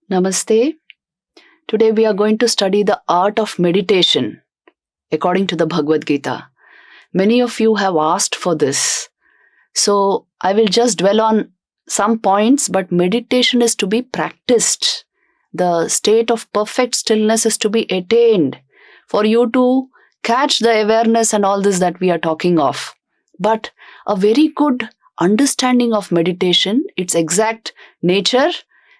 Namaste. Today we are going to study the art of meditation according to the Bhagwat Geeta. Many of you have asked for this. So I will just dwell on some points, but meditation is to be practiced. The state of perfect stillness is to be attained for you to catch the awareness and all this that we are talking of. But a very good understanding of meditation, its exact nature,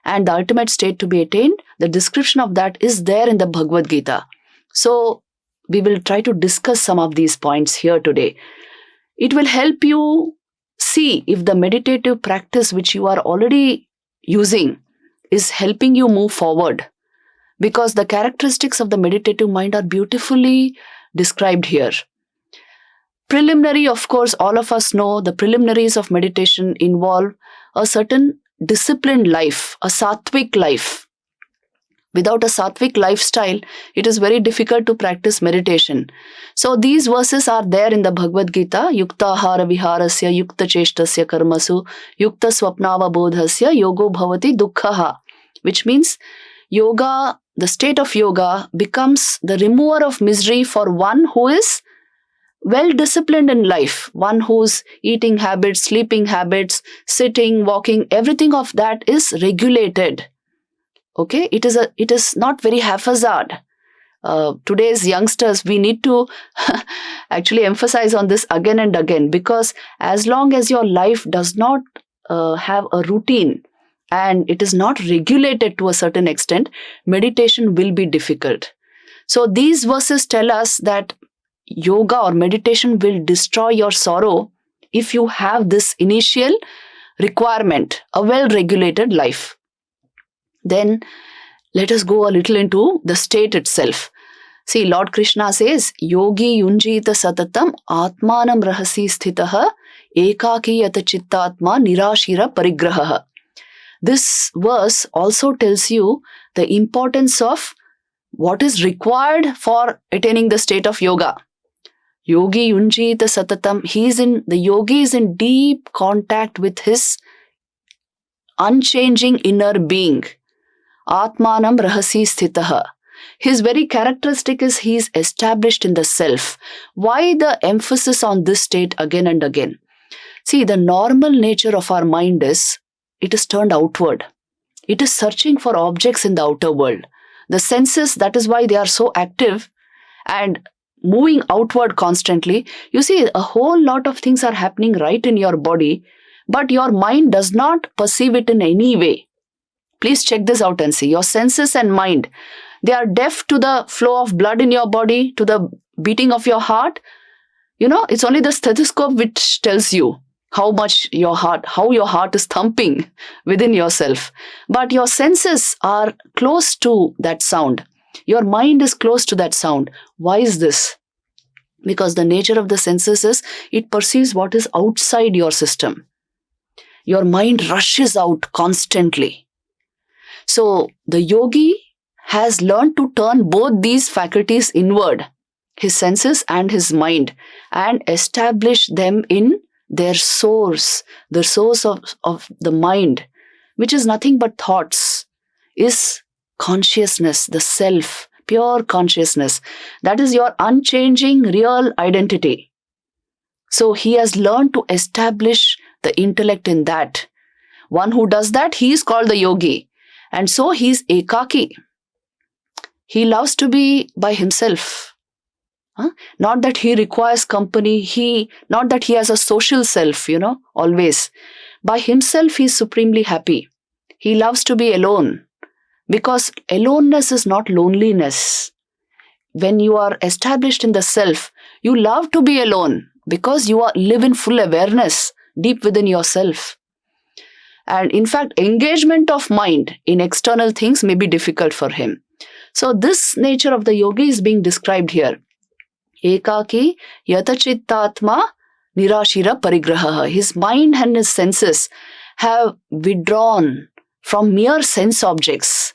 and the ultimate state to be attained, the description of that is there in the Bhagwat Geeta. So we will try to discuss some of these points here today. It will help you see if the meditative practice which you are already using is helping you move forward, because the characteristics of the meditative mind are beautifully described here. Preliminary, of course, all of us know the preliminaries of meditation involve a certain disciplined life, a sattvic life. Without a sattvic lifestyle, it is very difficult to practice meditation. So these verses are there in the Bhagwat Geeta. Yukta hara viharasya, yukta cheshtasya karmasu, yukta swapnava bodhasya, yogo bhavati dukkhaha. Which means yoga, the state of yoga becomes the remover of misery for one who is well disciplined in life, one whose eating habits, sleeping habits, sitting, walking, everything of that is regulated. Okay, it is not very haphazard. Today's youngsters, we need to actually emphasize on this again and again, because as long as your life does not have a routine and it is not regulated to a certain extent, meditation will be difficult. So these verses tell us that yoga or meditation will destroy your sorrow if you have this initial requirement, a well-regulated life. Then let us go a little into the state itself. See, Lord Krishna says, Yogi yunjita satatam atmanam rahasi sthitaha ekaki yata chittatma nirashira parigraha. This verse also tells you the importance of what is required for attaining the state of yoga. Yogi yunjita satatam, the yogi is in deep contact with his unchanging inner being. Atmanam rahasi sthitaha. His very characteristic is he is established in the self. Why the emphasis on this state again and again? See, the normal nature of our mind is, it is turned outward. It is searching for objects in the outer world. The senses, that is why they are so active and moving outward constantly. You see, a whole lot of things are happening right in your body, but your mind does not perceive it in any way. Please check this out and see. Your senses and mind, they are deaf to the flow of blood in your body, to the beating of your heart. You know, it's only the stethoscope which tells you how your heart is thumping within yourself. But your senses are close to that sound. Your mind is close to that sound. Why is this? Because the nature of the senses is it perceives what is outside your system. Your mind rushes out constantly. So the yogi has learned to turn both these faculties inward, his senses and his mind, and establish them in their source, the source of the mind, which is nothing but thoughts, is consciousness, the self, pure consciousness. That is your unchanging real identity. So he has learned to establish the intellect in that. One who does that, he is called the yogi. And so he is ekaki. He loves to be by himself. Not that he requires company, not that he has a social self, always. By himself, he is supremely happy. He loves to be alone. Because aloneness is not loneliness. When you are established in the self, you love to be alone because you live in full awareness deep within yourself. And in fact, engagement of mind in external things may be difficult for him. So this nature of the yogi is being described here. Ekaki yata chittatma nirashira parigraha. His mind and his senses have withdrawn from mere sense objects.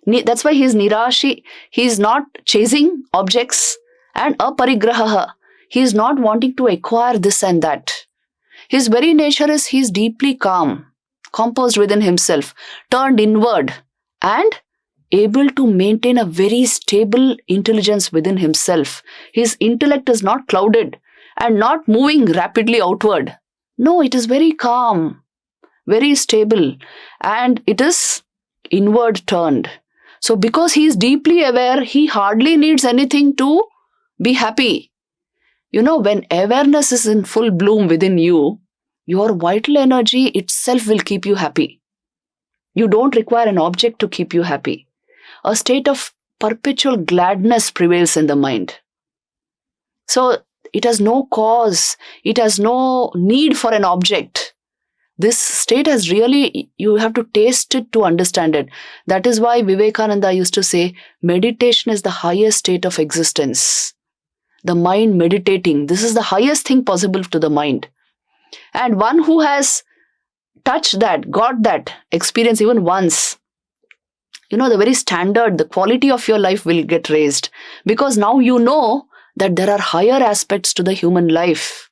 That's why he is nirashi. He is not chasing objects. And aparigraha. He is not wanting to acquire this and that. His very nature is he is deeply calm, composed within himself, turned inward, and able to maintain a very stable intelligence within himself. His intellect is not clouded and not moving rapidly outward. No, it is very calm, very stable, and it is inward turned. So because he is deeply aware, he hardly needs anything to be happy. When awareness is in full bloom within you, your vital energy itself will keep you happy. You don't require an object to keep you happy. A state of perpetual gladness prevails in the mind. So it has no cause, it has no need for an object. This state has really, you have to taste it to understand it. That is why Vivekananda used to say, meditation is the highest state of existence. The mind meditating, this is the highest thing possible to the mind. And one who has touched that, got that experience even once, the very standard, the quality of your life will get raised. Because now you know that there are higher aspects to the human life.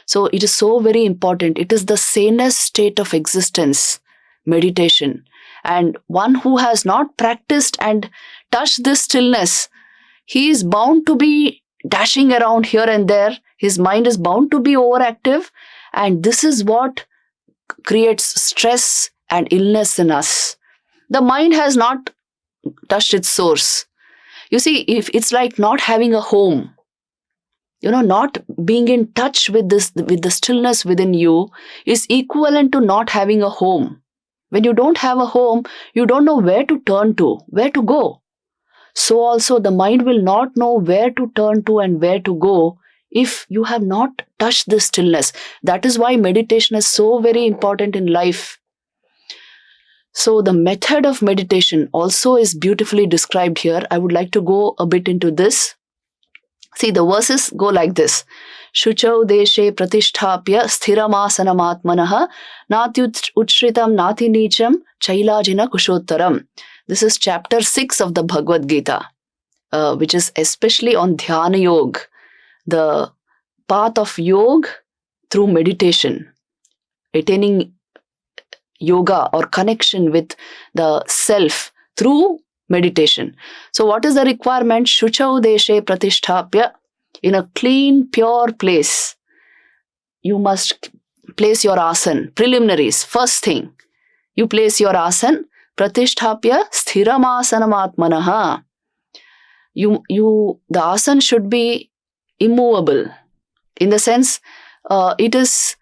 So it is so very important. It is the sanest state of existence, meditation. And one who has not practiced and touched this stillness, he is bound to be dashing around here and there. His mind is bound to be overactive. And this is what creates stress and illness in us. The mind has not touched its source. You see, if it's like not having a home, not being in touch with the stillness within you is equivalent to not having a home. When you don't have a home, you don't know where to turn to, where to go. So also the mind will not know where to turn to and where to go if you have not touched this stillness. That is why meditation is so very important in life. So the method of meditation also is beautifully described here. I would like to go a bit into this. See, the verses go like this. Shuchau deshe pratisthapya sthiramasana atmanaha nati uchritam nati nicham chailajina kushottaram. This is chapter 6 of the Bhagwat Geeta, which is especially on Dhyana Yoga, the path of yoga through meditation, attaining yoga or connection with the self through meditation. So what is the requirement? Shuchau deshe pratisthapya. In a clean, pure place, you must place your asan. Preliminaries, first thing, you place your asan. Pratisthapya sthiramasanam atmanaha. The asan should be immovable. In the sense, it is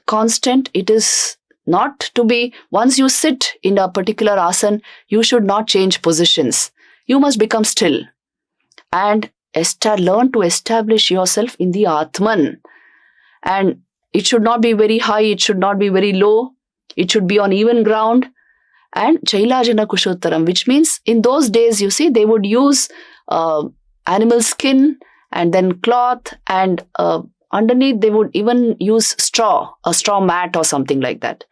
constant. It is not to be, once you sit in a particular asan, you should not change positions. You must become still and learn to establish yourself in the Atman. And it should not be very high, it should not be very low, it should be on even ground. And Chailajana Kushottaram, which means in those days, you see, they would use animal skin and then cloth, and underneath they would even use a straw mat or something like that.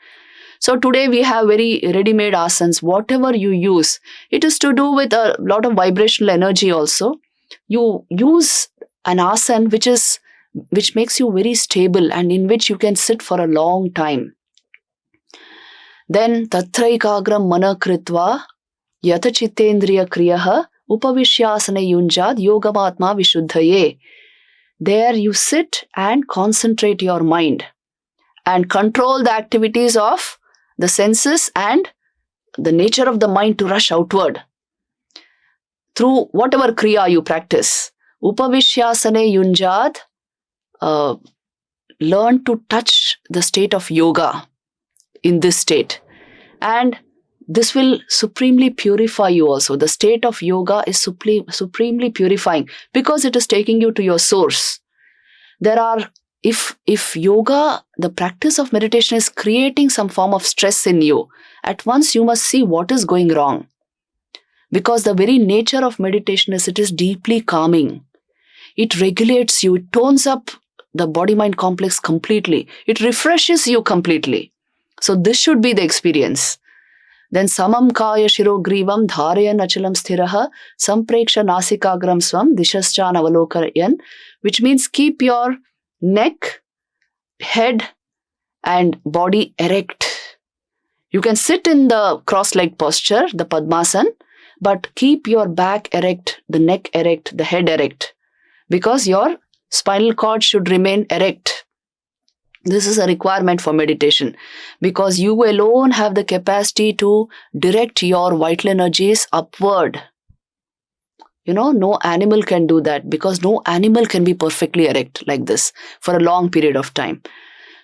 So today we have very ready-made asanas. Whatever you use, it is to do with a lot of vibrational energy also. You use an asana which makes you very stable and in which you can sit for a long time. Then tatraikagram mana kritva yata chittendriya kriyaha upavishyasane yunjad yogamatma vishuddhaye. There you sit and concentrate your mind and control the activities of the senses and the nature of the mind to rush outward through whatever kriya you practice. Upavishyasane yunjad, learn to touch the state of yoga in this state. And this will supremely purify you also. The state of yoga is supremely purifying because it is taking you to your source. If yoga, the practice of meditation is creating some form of stress in you, at once you must see what is going wrong. Because the very nature of meditation is it is deeply calming. It regulates you, it tones up the body-mind complex completely. It refreshes you completely. So this should be the experience. Then samam kaya shiro grivam dharayan achalam sthiraha sampreksha nasikagram swam dishaschan avalokarayan, which means keep your neck, head and body erect. You can sit in the cross-legged posture, the Padmasana, but keep your back erect, the neck erect, the head erect, because your spinal cord should remain erect. This is a requirement for meditation, because you alone have the capacity to direct your vital energies upward. No animal can do that, because no animal can be perfectly erect like this for a long period of time.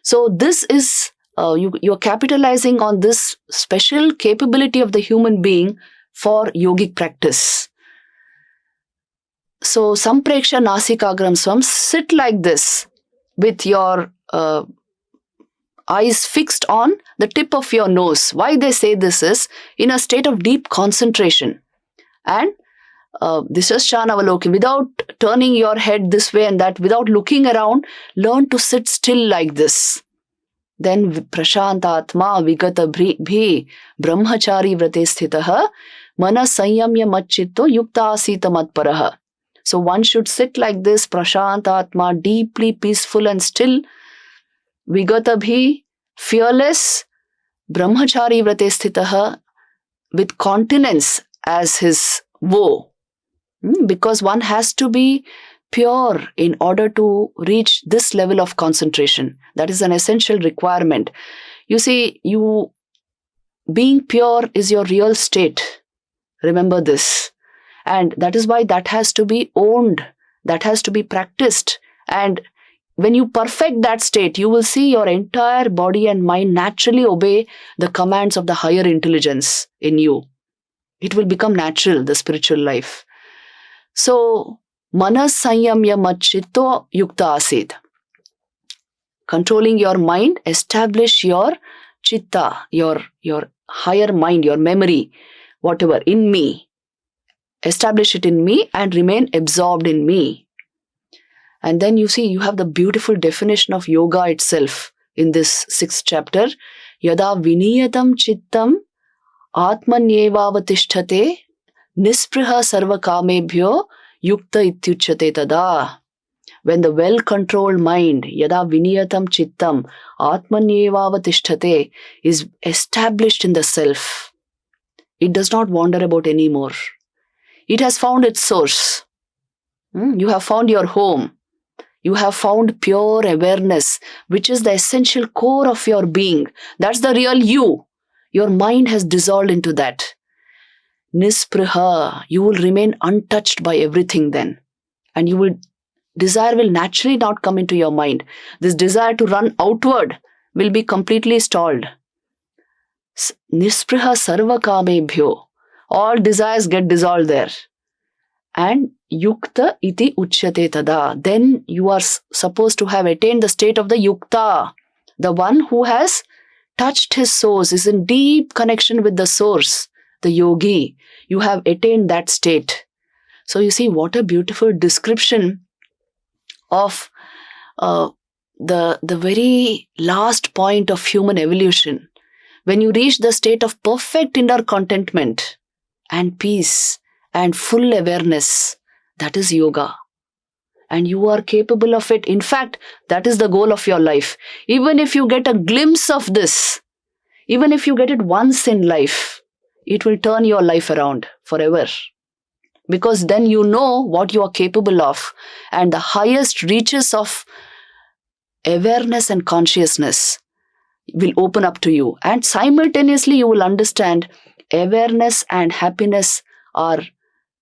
So this is, you're capitalizing on this special capability of the human being for yogic practice. So Sampreksha Nasikagram Swam, sit like this with your eyes fixed on the tip of your nose. Why they say this is in a state of deep concentration. And this is Shanavaloki. Without turning your head this way and that, without looking around, learn to sit still like this. Then Prashantatma Vigata Bhi Brahmachari Vrate Sthitaha Mana Sanyamya Machitto Yukta Asita Matparaha. So one should sit like this, Prashantatma, deeply peaceful and still. Vigata Bhi, fearless. Brahmachari Vrate Sthitaha, with continence as his woe. Because one has to be pure in order to reach this level of concentration. That is an essential requirement. You see, being pure is your real state. Remember this. And that is why that has to be owned. That has to be practiced. And when you perfect that state, you will see your entire body and mind naturally obey the commands of the higher intelligence in you. It will become natural, the spiritual life. So, Manas Sanyamya Machitto Yukta Asid. Controlling your mind, establish your chitta, your higher mind, your memory, whatever, in me. Establish it in me and remain absorbed in me. And then you see, you have the beautiful definition of yoga itself in this 6th chapter. Yada viniyatam chittam atmanyevavatisthate nispriha sarva kamebhyo yukta ityuchyate tada. When the well-controlled mind, yada viniyatam chittam atmanyevavatisthate, is established in the self, it does not wander about anymore. It has found its source. You have found your home. You have found pure awareness, which is the essential core of your being. That's the real you. Your mind has dissolved into that. Nispriha, you will remain untouched by everything then. And desire will naturally not come into your mind. This desire to run outward will be completely stalled. Nispriha sarva kamebhyo. All desires get dissolved there. And yukta iti uchyate tada. Then you are supposed to have attained the state of the yukta. The one who has touched his source, is in deep connection with the source, the yogi. You have attained that state. So you see, what a beautiful description of the very last point of human evolution. When you reach the state of perfect inner contentment and peace and full awareness, that is yoga. And you are capable of it. In fact, that is the goal of your life. Even if you get a glimpse of this, even if you get it once in life, it will turn your life around forever. Because then you know what you are capable of, and the highest reaches of awareness and consciousness will open up to you. And simultaneously you will understand awareness and happiness are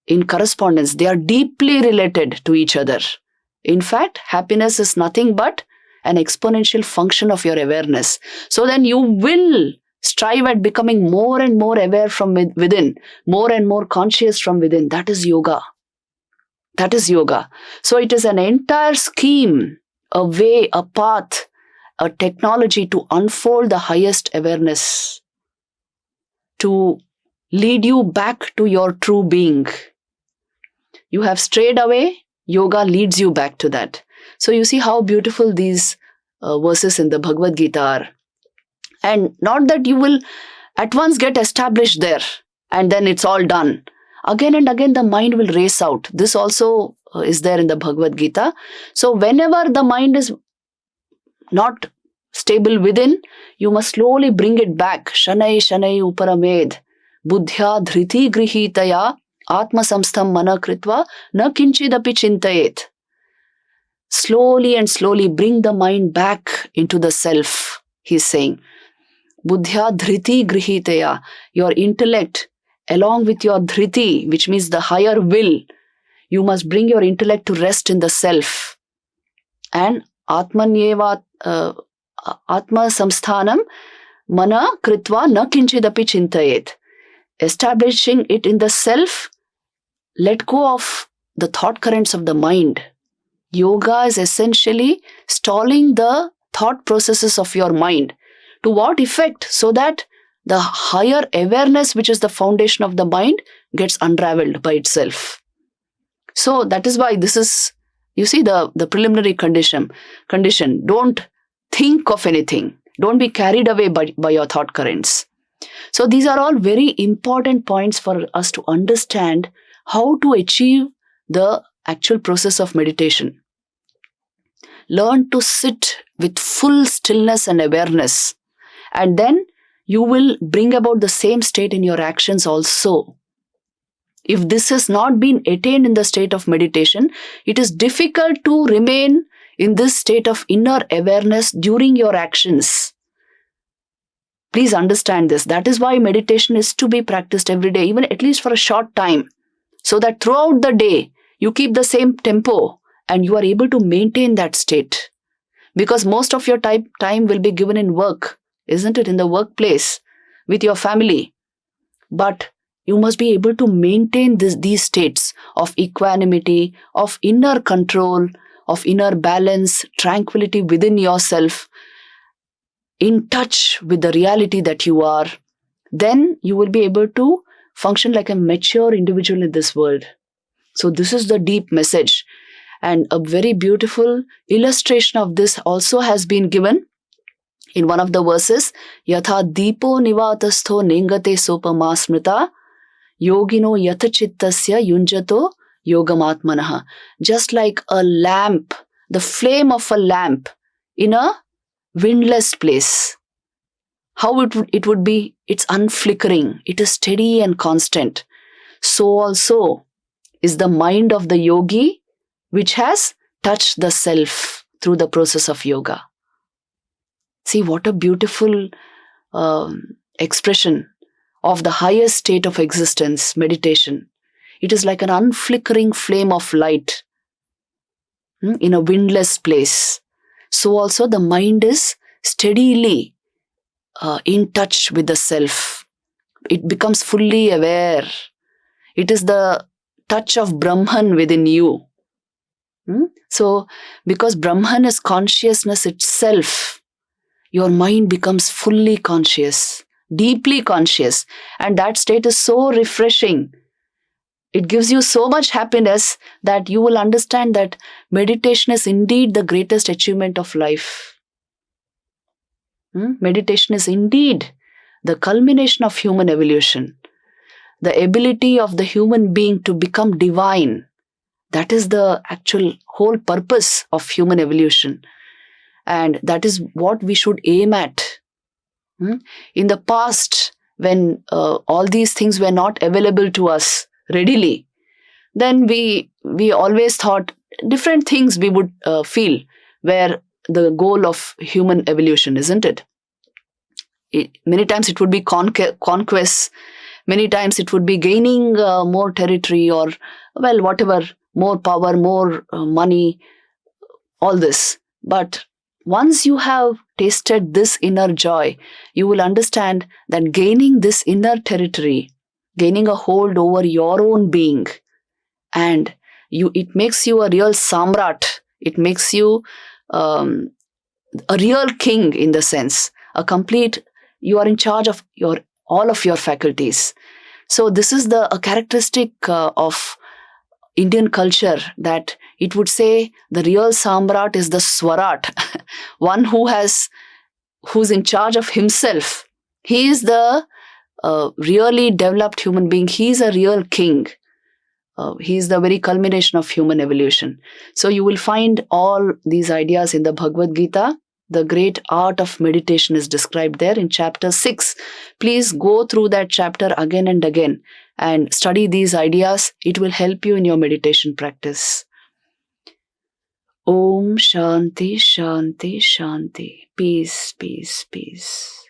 in correspondence. They are deeply related to each other. In fact, happiness is nothing but an exponential function of your awareness. So then you will strive at becoming more and more aware from within, more and more conscious from within. That is yoga. That is yoga. So it is an entire scheme, a way, a path, a technology to unfold the highest awareness, to lead you back to your true being. You have strayed away, yoga leads you back to that. So you see how beautiful these verses in the Bhagwat Geeta are. And not that you will at once get established there and then it's all done. Again and again the mind will race out. This also is there in the Bhagwat Geeta. So whenever the mind is not stable within, you must slowly bring it back. Shanai Shanai Uparamed. Buddhya Dhriti Grihitaya Atma Samstham Mana Kritva Na Kinchidapi Chintayet. Slowly and slowly bring the mind back into the self, he's saying. Buddhya Dhriti Grihitaya. Your intellect, along with your dhriti, which means the higher will, you must bring your intellect to rest in the self. And Atmanyeva Atma Samsthanam Mana Kritva Na Kinchidapi Chintayet. Establishing it in the self, let go of the thought currents of the mind. Yoga is essentially stalling the thought processes of your mind. To what effect? So that the higher awareness, which is the foundation of the mind, gets unraveled by itself. So that is why this is, you see, the preliminary condition. Don't think of anything. Don't be carried away by your thought currents. So these are all very important points for us to understand how to achieve the actual process of meditation. Learn to sit with full stillness and awareness, and then you will bring about the same state in your actions also. If this has not been attained in the state of meditation, it is difficult to remain in this state of inner awareness during your actions. Please understand this. That is why meditation is to be practiced every day, even at least for a short time, so that throughout the day you keep the same tempo and you are able to maintain that state. Because most of your time will be given in work, isn't it? In the workplace, with your family. But you must be able to maintain these states of equanimity, of inner control, of inner balance, tranquility within yourself, in touch with the reality that you are. Then you will be able to function like a mature individual in this world. So this is the deep message. And a very beautiful illustration of this also has been given in one of the verses. Yatha deepo nivatastho nengate sopama smrita yogino yathachittasya yunjato yogamatmanaha. Just like a lamp, the flame of a lamp in a windless place. How it would be? It's unflickering. It is steady and constant. So also is the mind of the yogi, which has touched the self through the process of yoga. See what a beautiful expression of the highest state of existence, meditation. It is like an unflickering flame of light in a windless place. So also the mind is steadily in touch with the self. It becomes fully aware. It is the touch of Brahman within you. So, because Brahman is consciousness itself, your mind becomes fully conscious, deeply conscious. And that state is so refreshing. It gives you so much happiness that you will understand that meditation is indeed the greatest achievement of life. Meditation is indeed the culmination of human evolution. The ability of the human being to become divine. That is the actual whole purpose of human evolution. And that is what we should aim at. In the past, when all these things were not available to us readily, then we always thought different things we would feel were the goal of human evolution, isn't it? Many times it would be conquests. Many times it would be gaining more territory or, well, whatever, more power, more money, all this. But once you have tasted this inner joy, you will understand that gaining this inner territory, gaining a hold over your own being, and it makes you a real samrat. It makes you a real king in the sense, you are in charge of all of your faculties. So this is a characteristic of Indian culture, that it would say the real samrat is the swarat, one who's in charge of himself. He is the really developed human being. He is a real king. He is the very culmination of human evolution. So you will find all these ideas in the Bhagwat Geeta. The great art of meditation is described there in chapter 6. Please go through that chapter again and again and study these ideas. It will help you in your meditation practice. Om Shanti Shanti Shanti. Peace, peace, peace.